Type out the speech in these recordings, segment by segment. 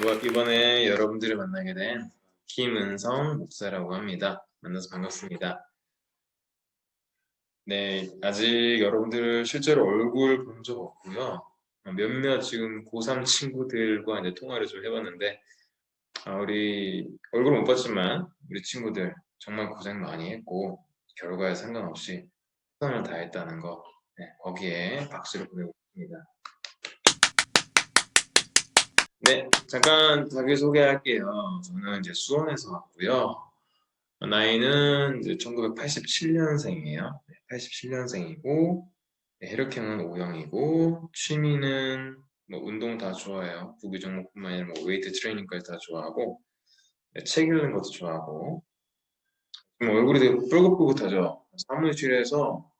이번에 여러분들을 만나게 된 김은성 목사라고 합니다. 만나서 반갑습니다. 네, 아직 여러분들 실제로 얼굴 본 적 없고요. 몇몇 지금 고3 친구들과 이제 통화를 좀 해봤는데, 우리 얼굴 못 봤지만 우리 친구들 정말 고생 많이 했고 결과에 상관없이 최선을 다했다는 거, 네, 거기에 박수를 보내고 있습니다. 네, 잠깐 자기소개할게요. 저는 이제 수원에서 왔고요. 나이는 이제 1987년생이에요. 87년생이고, 혈액형은 O형이고, 취미는 뭐 운동 다 좋아해요. 구기 종목뿐만 아니라 뭐 웨이트 트레이닝까지 다 좋아하고, 책 읽는 것도 좋아하고, 얼굴이 되게 뿔긋뿔긋하죠. 사무실에서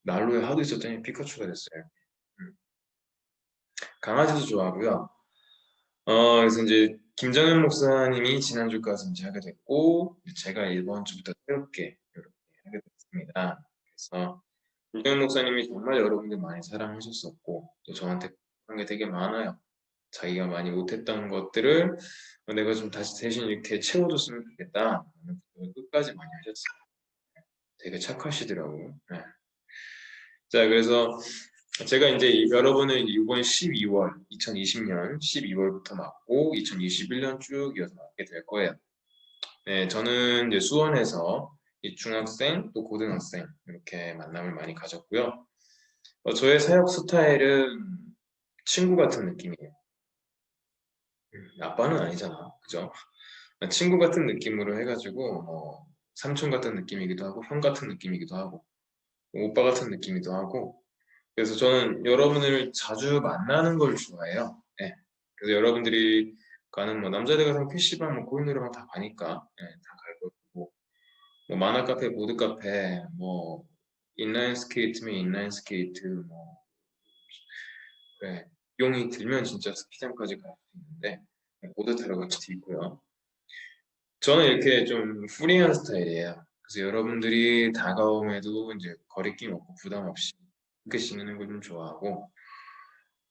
난로에 하도 있었더니 피카츄가 됐어요. 강아지도 좋아하고요. 그래서 이제 김정현 목사님이 지난주까지 이제 하게 됐고, 제가 이번 주부터 새롭게 이렇게 하게 됐습니다. 그래서 김정현 목사님이 정말 여러분들 많이 사랑하셨었고, 또 저한테 그런 게 되게 많아요. 자기가 많이 못했던 것들을 내가 좀 다시 대신 이렇게 채워줬으면 좋겠다. 끝까지 많이 하셨어요. 되게 착하시더라고요. 네. 자, 그래서 제가 이제 여러분을 이번 2020년 12월부터 맞고 2021년 쭉 이어서 맞게 될 거예요. 네, 저는 이제 수원에서 이 중학생 또 고등학생 이렇게 만남을 많이 가졌고요. 저의 사역 스타일은 친구 같은 느낌이에요. 아빠는 아니잖아, 그죠? 친구 같은 느낌으로 해가지고 삼촌 같은 느낌이기도 하고 형 같은 느낌이기도 하고 오빠 같은 느낌이기도 하고 그래서 저는 여러분을 자주 만나는 걸 좋아해요. 네. 그래서 여러분들이 가는 뭐 남자들 같은 PC방, 뭐 코인 노래방 다 가니까 네, 다 갈 거고 뭐 만화 카페, 보드 카페, 뭐 인라인 스케이트면 인라인 스케이트, 뭐 그래 용이 들면 진짜 스키장까지 갈 수 있는데 보드 타러 갈 수도 있고요. 저는 이렇게 좀 프리한 스타일이에요. 그래서 여러분들이 다가옴에도 이제 거리낌 없고 부담 없이 이렇게 지내는 걸 좀 좋아하고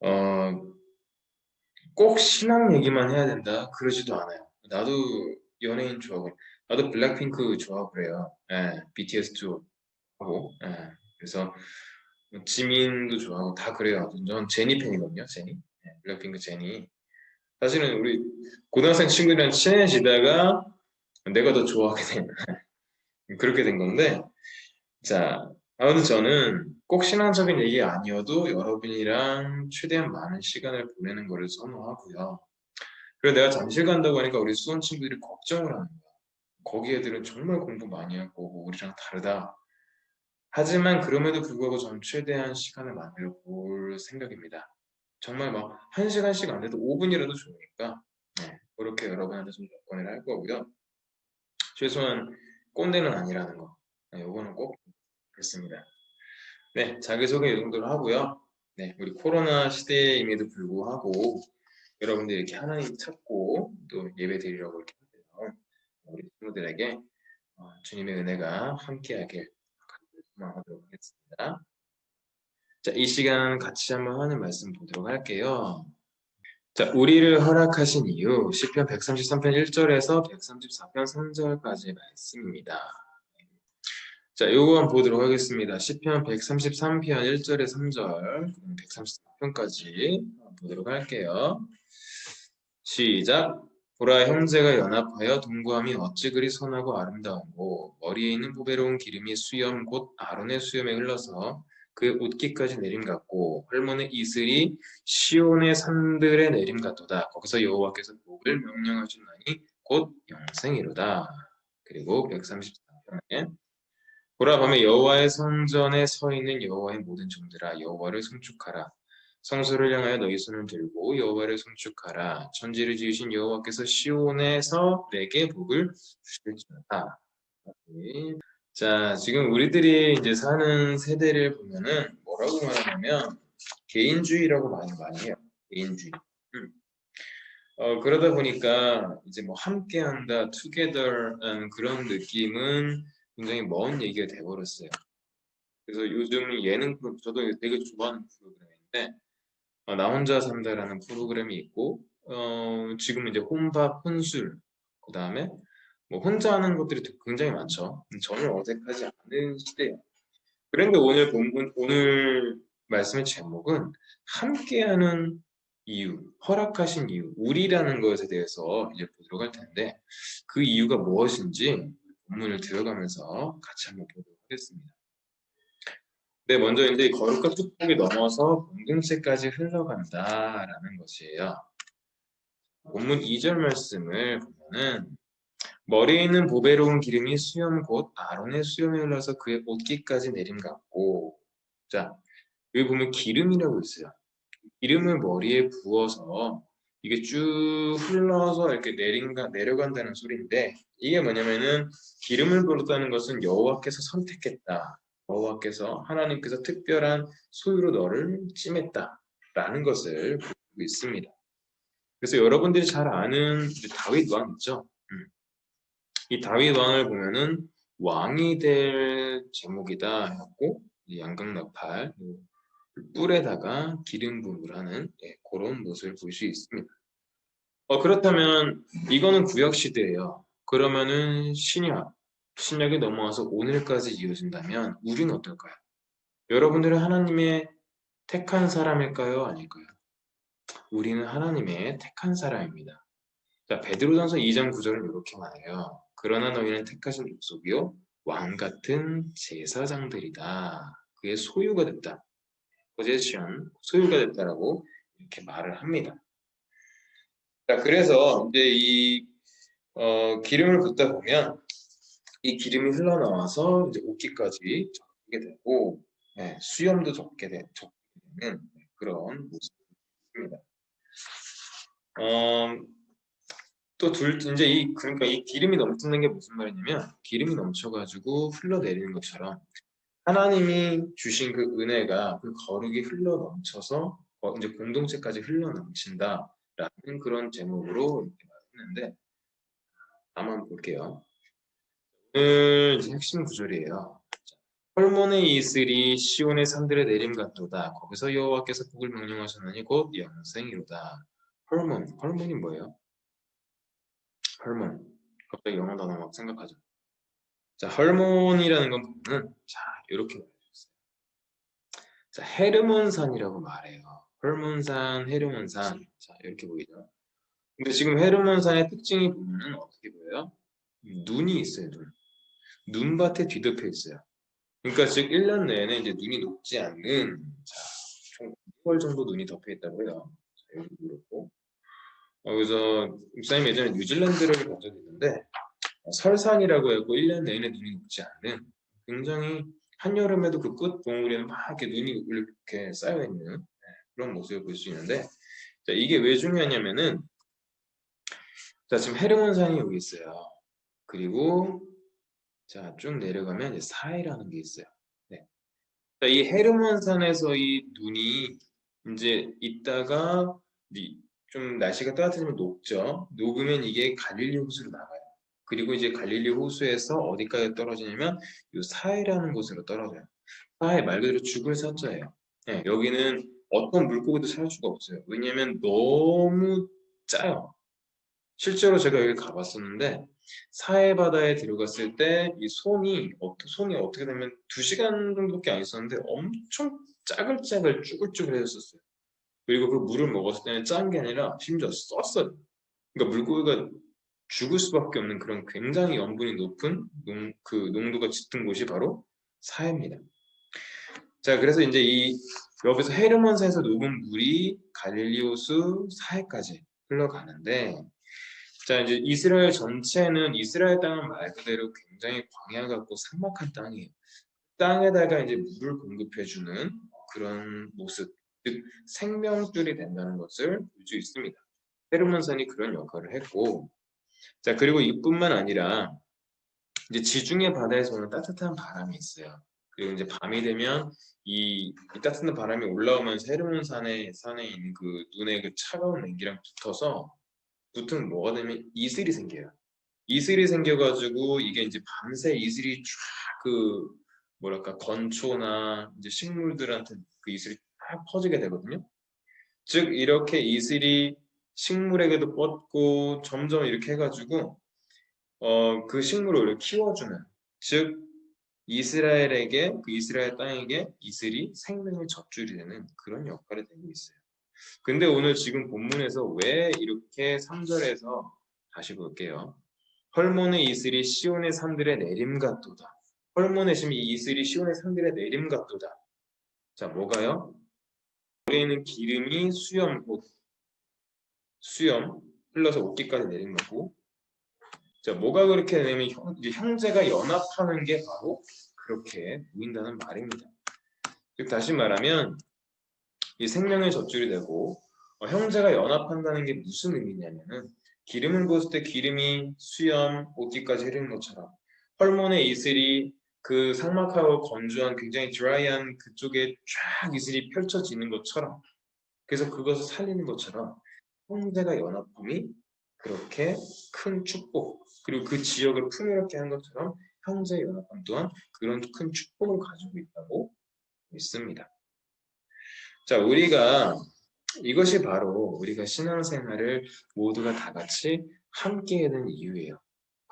어, 꼭 신앙 얘기만 해야 된다? 그러지도 않아요. 나도 연예인 좋아하고, 나도 블랙핑크 좋아하고 그래요. 예, BTS도 하고, 예. 그래서 뭐 지민도 좋아하고 다 그래요. 전 제니 팬이거든요, 제니. 예, 블랙핑크 제니. 사실은 우리 고등학생 친구들이랑 친해지다가 내가 더 좋아하게 된, 그렇게 된 건데, 자, 아무튼 저는 꼭 신앙적인 얘기 아니어도 여러분이랑 최대한 많은 시간을 보내는 거를 선호하고요. 그래서 내가 잠실 간다고 하니까 우리 수원 친구들이 걱정을 하는 거야. 거기 애들은 정말 공부 많이 하고 뭐 우리랑 다르다. 하지만 그럼에도 불구하고 저는 최대한 시간을 만들어 볼 생각입니다. 정말 막 1시간씩 안 돼도 5분이라도 좋으니까 그렇게 여러분한테 좀 접근을 할 거고요. 최소한 꼰대는 아니라는 거. 요거는 꼭 그렇습니다. 네, 자기소개 이 정도로 하고요. 네, 우리 코로나 시대임에도 불구하고 여러분들 이렇게 하나님 찾고 또 예배 드리려고 이렇게 하세요. 우리 친구들에게 주님의 은혜가 함께하길 소망하도록 하겠습니다. 자, 이 시간 같이 한번 하는 말씀 보도록 할게요. 자, 우리를 허락하신 이유 시편 133편 1절에서 134편 3절까지의 말씀입니다. 자, 요거 한번 보도록 하겠습니다. 시편 133편 1절에 3절, 134편까지 보도록 할게요. 시작. 보라, 형제가 연합하여 동거함이 어찌 그리 선하고 아름다운고 머리에 있는 보배로운 기름이 수염 곧 아론의 수염에 흘러서 그 옷깃까지 내림 같고 헐몬의 이슬이 시온의 산들에 내림 같도다. 거기서 여호와께서 복을 명령하셨나니 곧 영생이로다. 그리고 134편에 보라, 밤에 여호와의 성전에 서 있는 여호와의 모든 종들아 여호와를 송축하라. 성소를 향하여 너희 손을 들고 여호와를 송축하라. 천지를 지으신 여호와께서 시온에서 내게 복을 주실지어다. 자, 지금 우리들이 이제 사는 세대를 보면은 뭐라고 말하냐면 개인주의라고 많이 해요. 개인주의. 음. 그러다 보니까 이제 뭐 함께한다, together라는 그런 느낌은 굉장히 먼 얘기가 돼버렸어요. 그래서 요즘 예능 저도 되게 좋아하는 프로그램인데 나 혼자 산다라는 프로그램이 있고 지금 이제 혼밥, 혼술, 그 다음에 뭐 혼자 하는 것들이 굉장히 많죠. 전혀 어색하지 않은 시대예요. 그런데 오늘 말씀의 제목은 함께하는 이유, 허락하신 이유, 우리라는 것에 대해서 이제 보도록 할 텐데 그 이유가 무엇인지 본문을 들어가면서 같이 한번 보도록 하겠습니다. 네, 먼저 이제 거룩과 축복이 넘어서 공동체까지 흘러간다라는 것이에요. 본문 2절 말씀을 보면은 머리에 있는 보배로운 기름이 수염 곧 아론의 수염에 흘러서 그의 옷깃까지 내림 같고, 자, 여기 보면 기름이라고 있어요. 기름을 머리에 부어서 이게 쭉 흘러서 이렇게 내려간다는 소리인데, 이게 뭐냐면은 기름을 부었다는 것은 여호와께서 선택했다. 여호와께서 하나님께서 특별한 소유로 너를 찜했다라는 것을 보고 있습니다. 그래서 여러분들이 잘 아는 다윗 왕 있죠? 이 다윗 왕을 보면은 왕이 될 제목이다 했고, 양각나팔 뿔에다가 기름 부음을 하는 그런 모습을 볼 수 있습니다. 그렇다면 이거는 구약 시대예요. 그러면은 신약이 넘어와서 오늘까지 이어진다면 우리는 어떨까요? 여러분들은 하나님의 택한 사람일까요? 아닐까요? 우리는 하나님의 택한 사람입니다. 자, 베드로전서 2장 9절은 이렇게 말해요. 그러나 너희는 택하신 족속이요 왕 같은 제사장들이다. 그의 소유가 됐다. 포제션, 소유가 됐다라고 이렇게 말을 합니다. 자, 그래서 이제 이 기름을 붓다 보면 이 기름이 흘러나와서 이제 옷깃까지 적게 되고, 수염도 적게 되는 그런 모습입니다. 또 이제 그러니까 이 기름이 넘치는 게 무슨 말이냐면 기름이 넘쳐가지고 흘러내리는 것처럼 하나님이 주신 그 은혜가 그 거룩이 흘러 넘쳐서 이제 공동체까지 흘러 넘친다라는 그런 제목으로 이렇게 말했는데 한번 볼게요. 오늘 이제 핵심 구절이에요. 헐몬의 이슬이 시온의 산들에 내림 같도다. 거기서 여호와께서 복을 명령하셨느니 곧 영생이로다. 헐몬이 뭐예요? 헐몬. 갑자기 영어 단어 막 생각하죠. 자, 헐몬이라는 건 보면은 자 이렇게 말해줬어요. 자, 헤르몬산이라고 말해요. 헐몬산, 헤르몬산. 자, 이렇게 보이죠. 근데 지금 헤르몬산의 특징이 보면은 어떻게 보여요? 눈이 있어요, 눈. 눈밭에 뒤덮여 있어요. 그러니까 즉 1년 내내 이제 눈이 녹지 않는 자, 총 6월 정도 눈이 덮여 있다고 해요. 자, 여기도 그렇고. 그래서 목사님 예전에 뉴질랜드를 간 적이 있는데 설산이라고 해고 1년 내내 눈이 녹지 않는 굉장히 한여름에도 그 끝 봉우리에 막 이렇게 눈이 이렇게 쌓여 있는 그런 모습을 볼 수 있는데 자, 이게 왜 중요하냐면은 자, 지금 헤르몬산이 여기 있어요. 그리고 자, 쭉 내려가면 이제 사해라는 게 있어요. 네. 자, 이 헤르몬산에서 이 눈이 이제 있다가 좀 날씨가 따뜻해지면 녹죠. 녹으면 이게 갈릴리 호수로 나가요. 그리고 이제 갈릴리 호수에서 어디까지 떨어지냐면 이 사해라는 곳으로 떨어져요. 사해 말 그대로 죽을 사자예요. 네, 여기는 어떤 물고기도 살 수가 없어요. 왜냐면 너무 짜요. 실제로 제가 여기 가봤었는데 사해 바다에 들어갔을 때 이 손이 어떻게 되면 2시간 정도밖에 안 있었는데 엄청 짜글짜글 쭈글쭈글해졌었어요. 그리고 그 물을 먹었을 때는 짠 게 아니라 심지어 썼어요. 그러니까 물고기가 죽을 수밖에 없는 그런 굉장히 염분이 높은 그 농도가 짙은 곳이 바로 사해입니다. 자, 그래서 이제 여기서 헤르몬산에서 녹은 물이 갈릴리 호수 사해까지 흘러가는데 자, 이제 이스라엘 전체는 이스라엘 땅은 말 그대로 굉장히 광야 같고 삭막한 땅이에요. 땅에다가 이제 물을 공급해주는 그런 모습, 즉 생명줄이 된다는 것을 볼 수 있습니다. 헤르몬산이 그런 역할을 했고, 자 그리고 이뿐만 아니라 이제 지중해 바다에서는 따뜻한 바람이 있어요. 그리고 이제 밤이 되면 이 따뜻한 바람이 올라오면서 산에 있는 그 눈에 그 차가운 냉기랑 붙으면 뭐가 되면 이슬이 생겨요. 이슬이 생겨가지고 이게 이제 밤새 이슬이 쫙 그 뭐랄까 건초나 이제 식물들한테 그 이슬이 쫙 퍼지게 되거든요. 즉 이렇게 이슬이 식물에게도 뻗고 점점 이렇게 해가지고 그 식물을 오히려 키워주는, 즉 이스라엘에게, 그 이스라엘 땅에게 이슬이 생명의 젖줄이 되는 그런 역할을 되고 있어요. 근데 오늘 지금 본문에서 왜 이렇게 3절에서 다시 볼게요. 헐몬의 이슬이 시온의 산들의 내림 같도다. 헐몬의 지금 이 이슬이 시온의 산들의 내림 같도다. 자, 뭐가요? 물에 있는 기름이 수염, 곧 수염 흘러서 옷깃까지 내린 거고, 자, 뭐가 그렇게 되냐면 이제 형제가 연합하는 게 바로 그렇게 보인다는 말입니다. 즉 다시 말하면 이 생명의 젖줄이 되고 형제가 연합한다는 게 무슨 의미냐면은 기름을 부었을 때 기름이 수염, 옷깃까지 흐르는 것처럼 헐몬의 이슬이 그 삭막하고 건조한 굉장히 드라이한 그쪽에 쫙 이슬이 펼쳐지는 것처럼, 그래서 그것을 살리는 것처럼 형제가 연합함이 그렇게 큰 축복, 그리고 그 지역을 풍요롭게 한 것처럼 형제 연합함 또한 그런 큰 축복을 가지고 있다고 믿습니다. 자, 우리가 이것이 바로 우리가 신앙생활을 모두가 다 같이 함께 해야 되는 이유예요.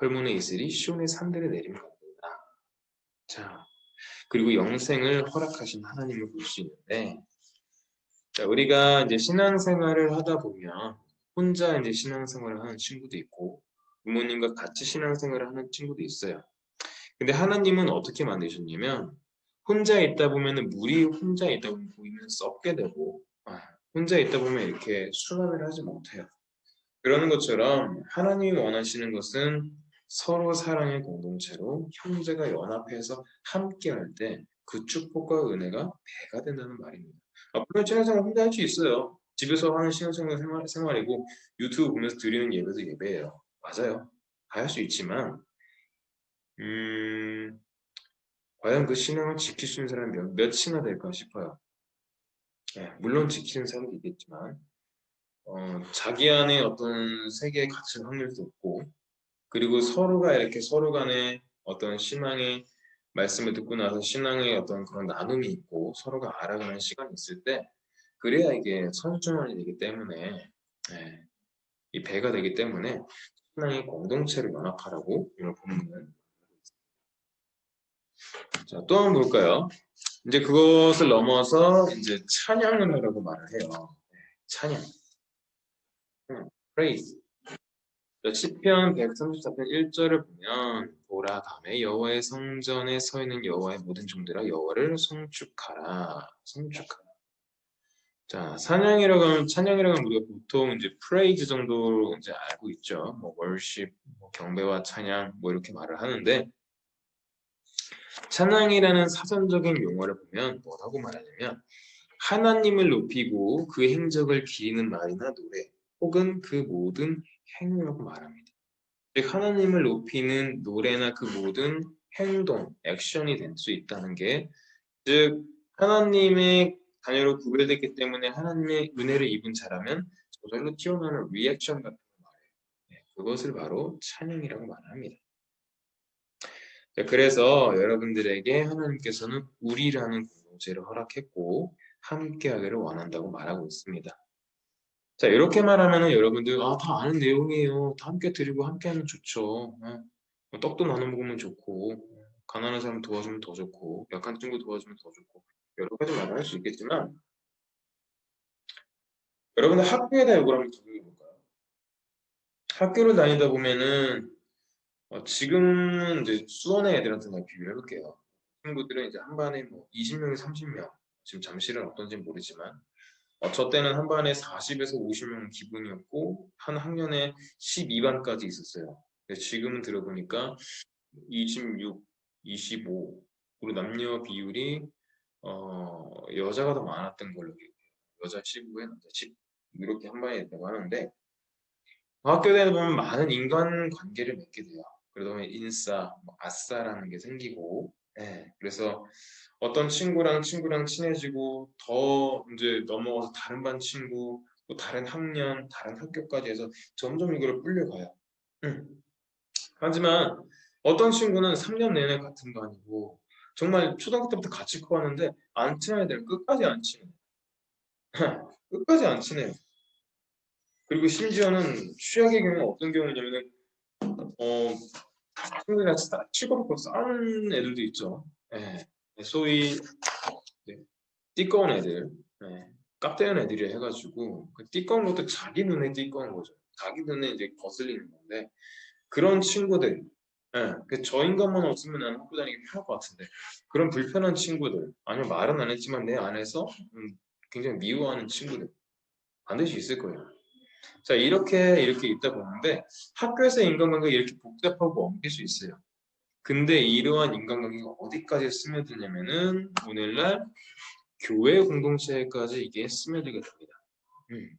헐몬의 이슬이 시온의 산들에 내린 겁니다. 자, 그리고 영생을 허락하신 하나님을 볼 수 있는데, 자, 우리가 이제 신앙생활을 하다 보면 혼자 이제 신앙생활을 하는 친구도 있고 부모님과 같이 신앙생활을 하는 친구도 있어요. 근데 하나님은 어떻게 만드셨냐면 혼자 있다 보면은 물이 혼자 있다 보면 보이면 썩게 되고 혼자 있다 보면 이렇게 순환을 하지 못해요. 그러는 것처럼 하나님이 원하시는 것은 서로 사랑의 공동체로 형제가 연합해서 함께 할 때 그 축복과 은혜가 배가 된다는 말입니다. 물론 신앙생활 혼자 할 수 있어요. 집에서 하는 신앙생활 생활이고 유튜브 보면서 드리는 예배도 예배예요. 맞아요. 다 할 수 있지만 과연 그 신앙을 지킬 수 있는 사람이 몇이나 될까 싶어요. 물론 지키는 사람도 있겠지만 자기 안에 어떤 세계에 갇힌 확률도 있고, 그리고 서로가 이렇게 서로 간에 어떤 신앙의 말씀을 듣고 나서 신앙의 어떤 그런 나눔이 있고 서로가 알아가는 시간이 있을 때 그래야 이게 선순환이 되기 때문에 이 배가 되기 때문에 신앙의 공동체를 연합하라고 오늘 본문은. 자, 또 한번 볼까요? 이제 그것을 넘어서 이제 찬양을 하라고 말을 해요. 찬양. praise. 시편 134편 1절을 보면 돌아가매 여호와의 성전에 서 있는 여호와의 모든 종들아 여호와를 송축하라. 송축하라. 자, 찬양이라고 하면 우리가 보통 이제 praise 정도로 이제 알고 있죠. 뭐 worship, 뭐 경배와 찬양 뭐 이렇게 말을 하는데, 찬양이라는 사전적인 용어를 보면 뭐라고 말하냐면 하나님을 높이고 그 행적을 기리는 말이나 노래 혹은 그 모든 행위라고 말합니다. 즉 하나님을 높이는 노래나 그 모든 행동, 액션이 될 수 있다는 게, 즉 하나님의 자녀로 구별됐기 때문에 하나님의 은혜를 입은 자라면 저절로 튀어나오는 리액션 같은 거 말해요. 그것을 바로 찬양이라고 말합니다. 그래서 여러분들에게 하나님께서는 우리라는 공동체를 허락했고 함께하기를 원한다고 말하고 있습니다. 자, 이렇게 말하면은 여러분들 다 아는 내용이에요. 다 함께 드리고 함께하면 좋죠. 뭐 떡도 나눠 먹으면 좋고 가난한 사람 도와주면 더 좋고 약한 친구 도와주면 더 좋고 여러 가지 말을 할 수 있겠지만, 여러분들 학교에 대해 이걸 한번 적용해 볼까요? 학교를 다니다 보면은 지금은 이제 수원의 애들한테 내가 비교를 해볼게요. 친구들은 이제 한 반에 뭐 20명에 30명, 지금 잠실은 어떤지는 모르지만 저 때는 한 반에 40에서 50명 기본이었고 한 학년에 12반까지 있었어요. 근데 지금은 들어보니까 26, 25, 그리고 남녀 비율이 여자가 더 많았던 걸로 기억해요. 여자 15에 남자 10 이렇게 한 반에 있다고 하는데, 학교 다니다 보면 많은 인간관계를 맺게 돼요. 그러다 보면 인싸, 뭐 아싸라는 게 생기고, 그래서 어떤 친구랑 친해지고 더 이제 넘어가서 다른 반 친구, 또 다른 학년, 다른 학교까지 해서 점점 이거를 불려가요. 하지만 어떤 친구는 3년 내내 같은 반이고 정말 초등학교 때부터 같이 커왔는데 안 친한 애들은 끝까지 안 친해요. 끝까지 안 친해요. 그리고 심지어는 최악의 경우는 어떤 경우냐면은 친구들이랑 치고받고 싸우는 애들도 있죠. 예. 소위 네, 띠꺼운 애들, 예, 깝대는 애들이 해가지고 그 띠꺼운 것도 자기 눈에 띠꺼운 거죠. 자기 눈에 이제 거슬리는 건데 그런 친구들, 예, 저 인간만 없으면 나는 학교 다니기 편할 것 같은데 그런 불편한 친구들, 아니면 말은 안 했지만 내 안에서 굉장히 미워하는 친구들 반드시 있을 거예요. 자, 이렇게 있다 보는데 학교에서 인간관계가 이렇게 복잡하고 엉킬 수 있어요. 근데 이러한 인간관계가 어디까지 스며드냐면은 오늘날 교회 공동체까지 이게 스며들게 됩니다.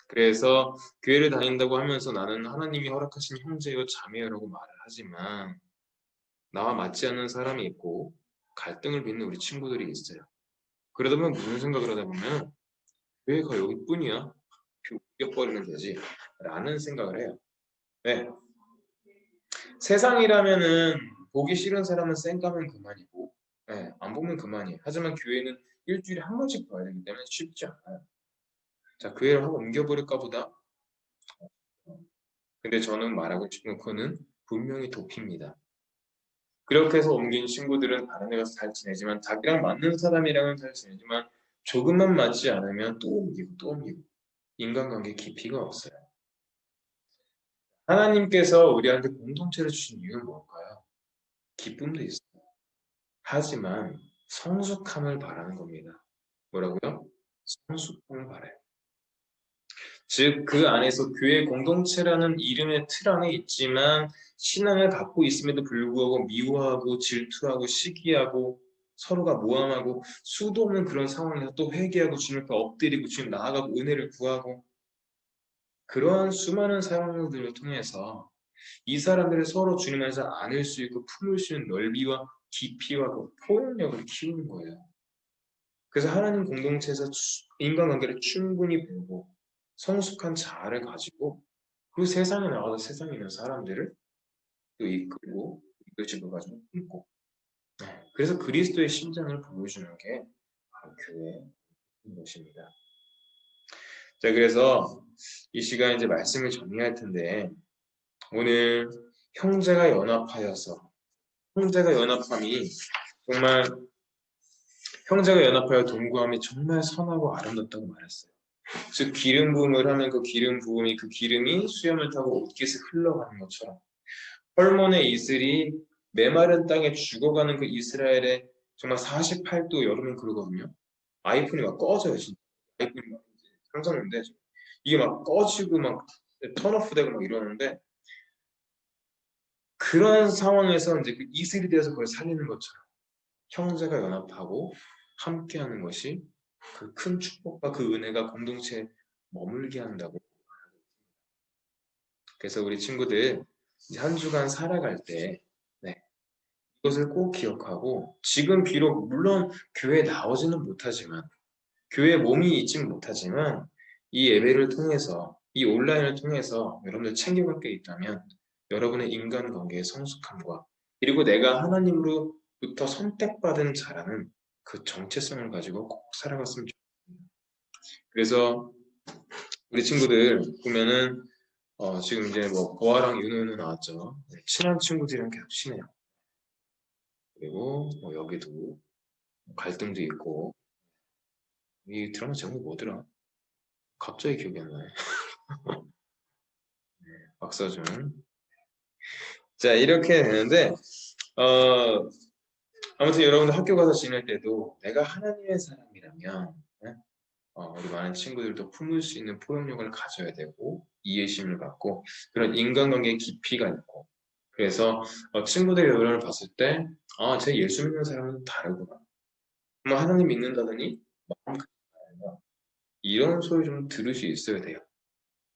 그래서 교회를 다닌다고 하면서 나는 하나님이 허락하신 형제요 자매요라고 말을 하지만 나와 맞지 않는 사람이 있고 갈등을 빚는 우리 친구들이 있어요. 그러다 보면 무슨 생각을 하다 보면 교회가 여기뿐이야. 이겨버리면 되지 라는 생각을 해요. 네. 세상이라면은 보기 싫은 사람은 쌩까면 그만이고 네, 안 보면 그만이에요. 하지만 교회는 일주일에 한 번씩 봐야 되기 때문에 쉽지 않아요. 자, 교회를 하고 옮겨버릴까 보다. 근데 저는 말하고 싶은 거는 분명히 도피입니다. 그렇게 해서 옮긴 친구들은 다른 데 가서 잘 지내지만 자기랑 맞는 사람이랑은 잘 지내지만 조금만 맞지 않으면 또 옮기고 또 옮기고 인간관계 깊이가 없어요. 하나님께서 우리한테 공동체를 주신 이유는 뭘까요? 기쁨도 있어요. 하지만 성숙함을 바라는 겁니다. 뭐라고요? 성숙함을 바라요. 즉, 그 안에서 교회 공동체라는 이름의 틀 안에 있지만 신앙을 갖고 있음에도 불구하고 미워하고 질투하고 시기하고 서로가 모함하고 수도 없는 그런 상황에서 또 회개하고 주님 앞에 엎드리고 주님 나아가고 은혜를 구하고 그러한 수많은 상황들을 통해서 이 사람들을 서로 주님 안에서 안을 수 있고 품을 수 있는 넓이와 깊이와 그 포용력을 키우는 거예요. 그래서 하나님 공동체에서 인간관계를 충분히 배우고 성숙한 자아를 가지고 그 세상에 나가서 세상에 있는 사람들을 또 이끌고 이끌집을 가지고 품고 그래서 그리스도의 심장을 보여주는 게 바로 교회인 것입니다. 자, 그래서 이 시간에 이제 말씀을 정리할 텐데 오늘 형제가 연합하여서 형제가 연합함이 정말 형제가 연합하여 동거함이 정말 선하고 아름답다고 말했어요. 즉 기름 부음을 하면 그 기름 부음이 그 기름이 수염을 타고 옷깃을 흘러가는 것처럼 헐몬의 이슬이 메마른 땅에 죽어가는 그 이스라엘의 정말 48도 여름엔 그러거든요. 아이폰이 막 꺼져요. 진짜. 아이폰이 막 상상인데 이게 막 꺼지고 막 턴오프되고 막 이러는데 그런 상황에서 이제 그 이슬이 되어서 그걸 살리는 것처럼 형제가 연합하고 함께하는 것이 그 큰 축복과 그 은혜가 공동체에 머물게 한다고. 그래서 우리 친구들 한 주간 살아갈 때 네, 이것을 꼭 기억하고 지금 비록 물론 교회에 나오지는 못하지만 교회에 몸이 있지는 못하지만 이 예배를 통해서 이 온라인을 통해서 여러분들 챙겨갈 게 있다면 여러분의 인간관계의 성숙함과 그리고 내가 하나님으로부터 선택받은 자라는 그 정체성을 가지고 꼭 살아갔으면 좋겠습니다. 그래서 우리 친구들 보면은 지금 이제 뭐 보아랑 윤호는 나왔죠. 네, 친한 친구들이랑 계속 친해요. 그리고 뭐 여기도 갈등도 있고 이 드라마 제목이 뭐더라? 갑자기 기억이 안 나네. 박서준. 자, 이렇게 되는데 아무튼 여러분들 학교 가서 지낼 때도 내가 하나님의 사람이라면 네? 우리 많은 친구들도 품을 수 있는 포용력을 가져야 되고 이해심을 갖고 그런 인간관계의 깊이가 있고 그래서 친구들의 여론을 봤을 때 제 예수 믿는 사람은 다르구나. 뭐 하나님 믿는다더니 마음 다르구나. 이런 소리 좀 들을 수 있어야 돼요.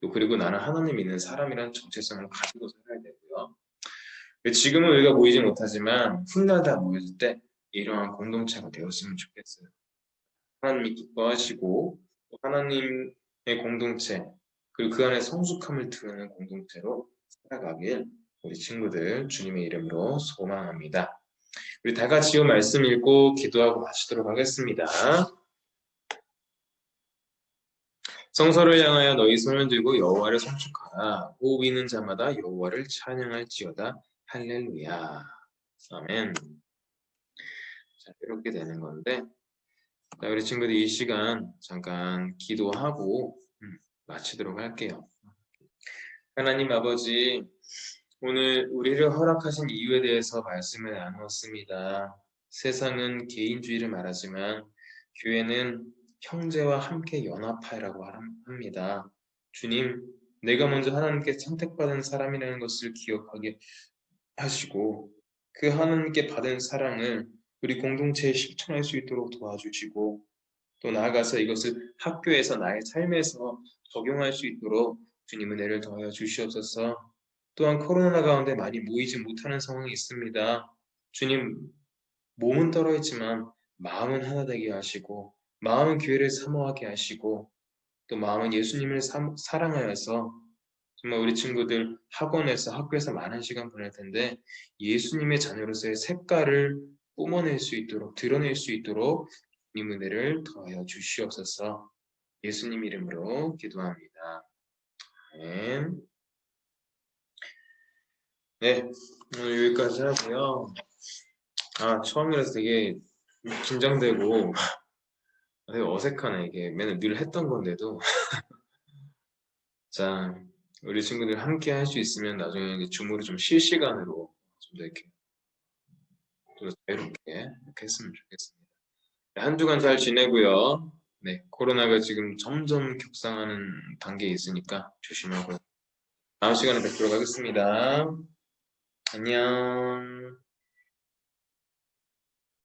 또 그리고 나는 하나님 믿는 사람이라는 정체성을 가지고 살아야 되고요. 지금은 우리가 모이지 못하지만 훗날 다 모였을 때 이러한 공동체가 되었으면 좋겠어요. 하나님이 기뻐하시고 또 하나님의 공동체 그리고 그 안에 성숙함을 드러내는 공동체로 살아가길 우리 친구들 주님의 이름으로 소망합니다. 우리 다 같이 이 말씀 읽고 기도하고 마치도록 하겠습니다. 성소를 향하여 너희 손을 들고 여호와를 송축하라. 호흡 있는 자마다 여호와를 찬양할지어다. 할렐루야. 아멘. 자, 이렇게 되는 건데, 자, 우리 친구들 이 시간 잠깐 기도하고 마치도록 할게요. 하나님 아버지, 오늘 우리를 허락하신 이유에 대해서 말씀을 나누었습니다. 세상은 개인주의를 말하지만 교회는 형제와 함께 연합하라고 합니다. 주님, 내가 먼저 하나님께 선택받은 사람이라는 것을 기억하게 하시고 그 하나님께 받은 사랑을 우리 공동체에 실천할 수 있도록 도와주시고 또 나아가서 이것을 학교에서 나의 삶에서 적용할 수 있도록 주님 은혜를 더하여 주시옵소서. 또한 코로나 가운데 많이 모이지 못하는 상황이 있습니다. 주님, 몸은 떨어있지만 마음은 하나 되게 하시고 마음은 교회를 사모하게 하시고 또 마음은 예수님을 사랑하여서 정말 우리 친구들 학원에서 학교에서 많은 시간 보낼 텐데 예수님의 자녀로서의 색깔을 뿜어낼 수 있도록 드러낼 수 있도록 주님 은혜를 더하여 주시옵소서. 예수님 이름으로 기도합니다. 아멘. 네, 오늘 여기까지 하고요. 처음이라서 되게 긴장되고 되게 어색하네. 이게 맨날 늘 했던 건데도 자, 우리 친구들 함께 할 수 있으면 나중에 줌으로 좀 실시간으로 좀 더 이렇게 좀 자유롭게 이렇게 했으면 좋겠습니다. 한 주간 잘 지내고요. 네, 코로나가 지금 점점 격상하는 단계에 있으니까 조심하고요. 다음 시간에 뵙도록 하겠습니다. 안녕.